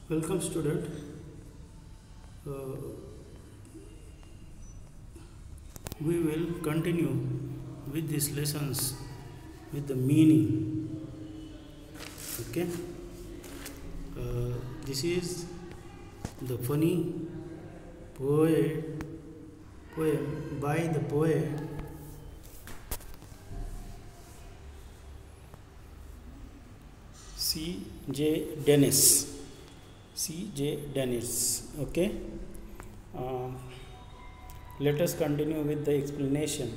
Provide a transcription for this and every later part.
Welcome, student. Uh, we will continue with these lessons with the meaning. Okay. This is the funny poem by the poet C. J. Dennis. C. J. Dennis. Okay. Uh, Let us continue with the explanation.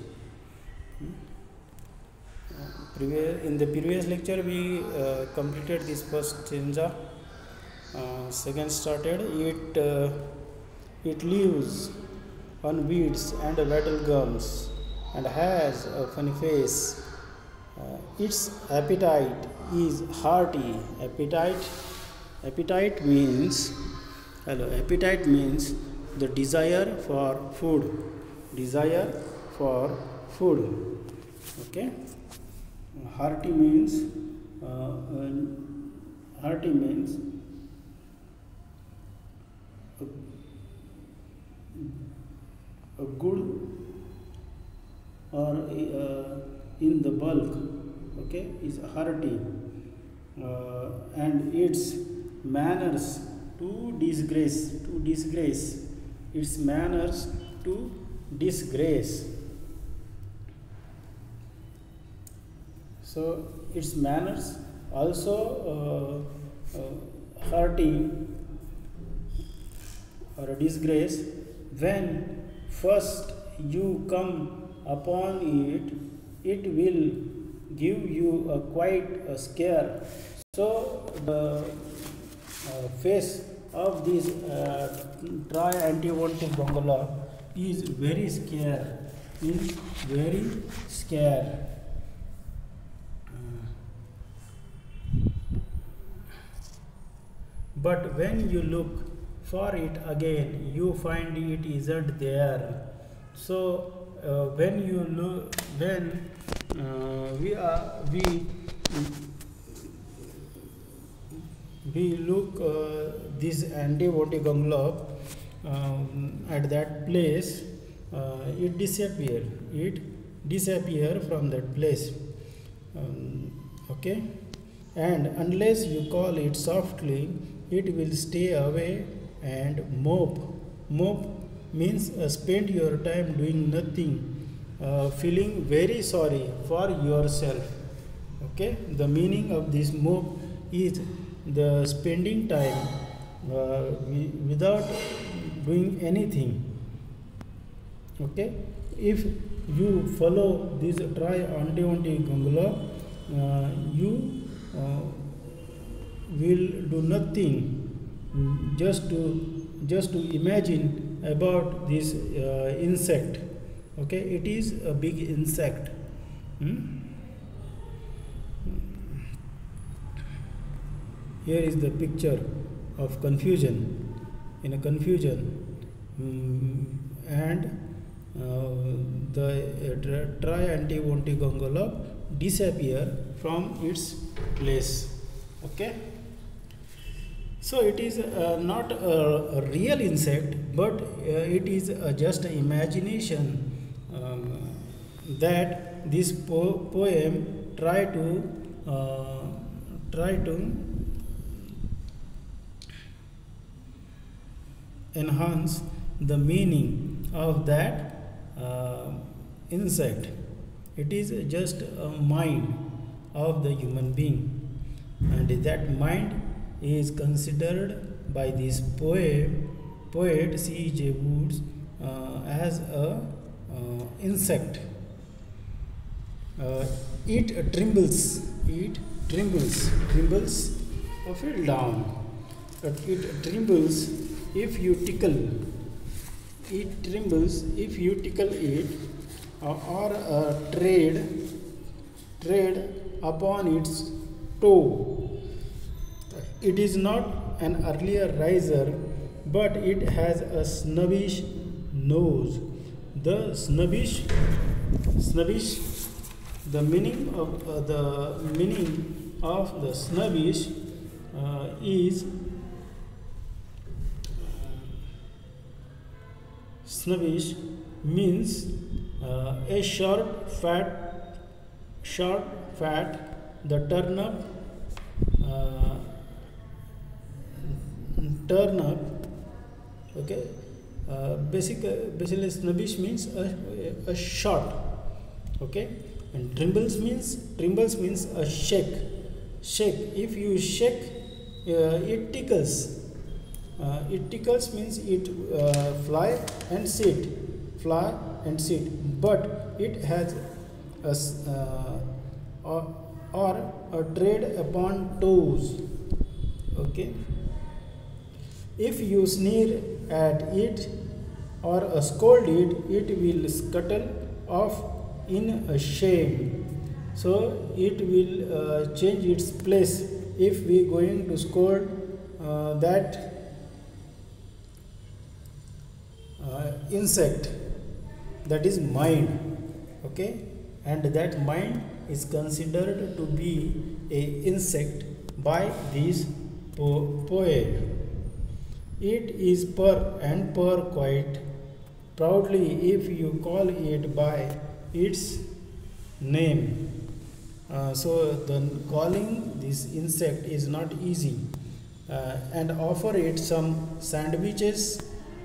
In the previous lecture, we completed this first stanza. Second started. It lives on weeds and battle gums and has a funny face. Its appetite is hearty. Appetite means Appetite means the desire for food. Okay. Hearty means a good or in the bulk. Okay, is hearty, and its manners to disgrace. Its manners to disgrace. So its manners also hearty or a disgrace. When first you come upon it, it will give you quite a scare. So the face of this tri-antibiotic bungalow is very scared. But when you look for it again, you find it isn't there. So when we look this antibiotic envelope at that place, it disappear from that place. Okay, and unless you call it softly, it will stay away and mope means spend your time doing nothing, feeling very sorry for yourself. Okay, the meaning of this mope is the spending time without doing anything. Okay, if you follow this tri-antibiotic gangula, you will do nothing. Just to imagine about this insect. Okay, it is a big insect. Here is the picture of confusion. In a confusion, and the tri-antibiotic envelope disappear from its place. Okay. So it is not a real insect, but it is just an imagination that this poem try to enhance the meaning of that insect. It is just a mind of the human being, and that mind is considered by this poet C. J. Woods as a insect. It trembles or fell down. It trembles if you tickle. It trembles if you tickle it or tread upon its toe. It is not an earlier riser, but it has a snubbish nose. The snubbish, the meaning of the snubbish is snobbish means a short fat, the uh, turnip. Okay, basically snobbish means a short. Okay, and trembles means a shake. If you shake, it tickles. It tickles means it fly and sit, but it has or a tread upon toes. Okay, if you sneer at it or scold it, it will scuttle off in a shame. So it will change its place. If we going to scold that insect, that is mind. Okay, and that mind is considered to be a insect by this poet. It is purr quite proudly if you call it by its name. So the calling this insect is not easy, and offer it some sandwiches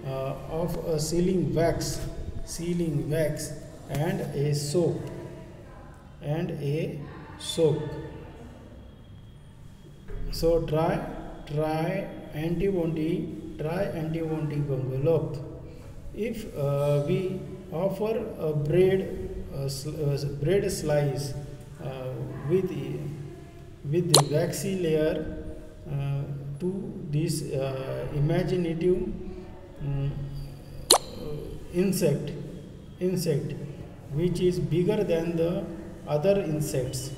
of a sealing wax and a soap. So try anti-wanti gongolop. If we offer a bread slice with the waxy layer to this imaginative insect which is bigger than the other insects.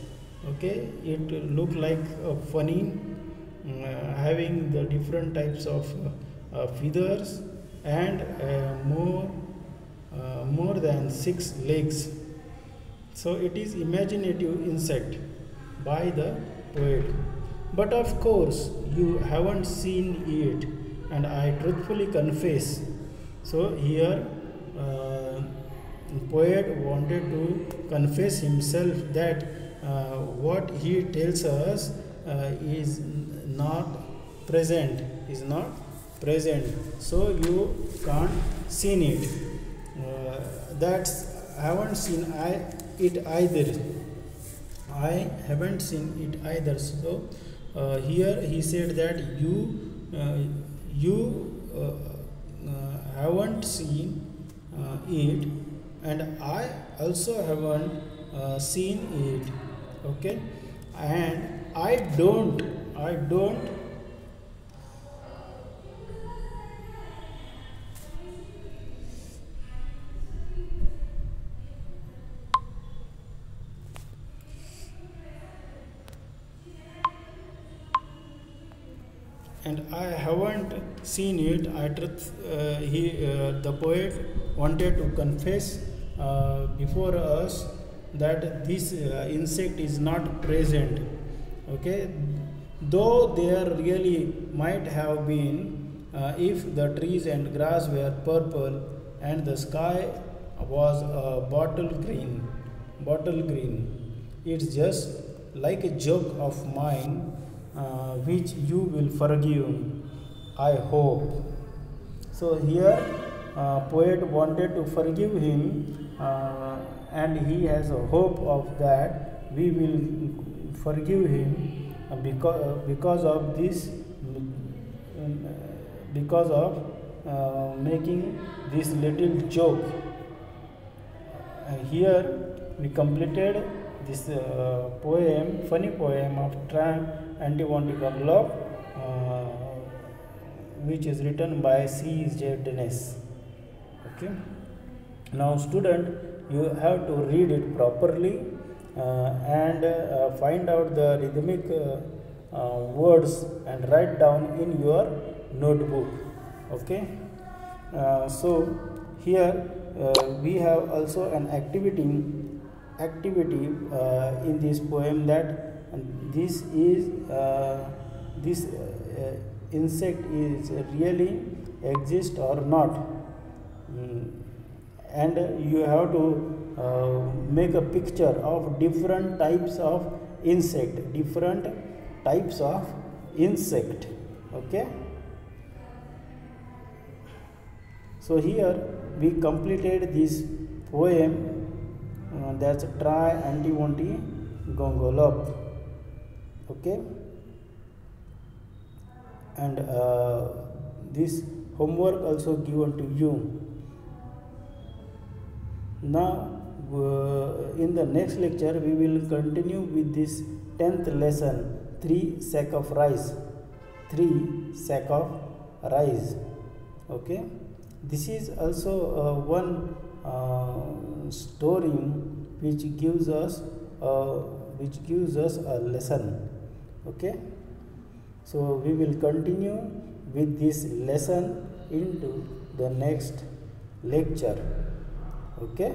Okay, it look like a funny, having the different types of feathers and more than 6 legs. So it is imaginative insect by the poet. But of course you haven't seen it, and I truthfully confess. So here poet wanted to confess himself that what he tells us is not present, so you can't seen it. That's haven't seen it either. I haven't seen it either. So here he said that you haven't seen it, and I also haven't seen it. Okay, and I don't and I haven't seen it. The poet wanted to confess before us that this insect is not present. Okay, though there really might have been if the trees and grass were purple and the sky was bottle green. It's just like a joke of mine, which you will forgive, I hope. So here poet wanted to forgive him, and he has a hope of that we will forgive him because of this, because of making this little joke. Here we completed this funny poem of Anti-Wanti Gongolop, which is written by C.J. Dennis. Okay. Now, student, you have to read it properly and find out the rhythmic words and write down in your notebook. Okay. So here we have also an activity in this poem, that this insect is really exist or not. and you have to make a picture of different types of insect. Okay, so here we completed this poem, that's try anti gongolop. Okay, and this homework also given to you. Now in the next lecture we will continue with this 10th lesson, 3 sack of rice. Okay, this is also one story which gives us a lesson. Okay, so we will continue with this lesson into the next lecture. Okay.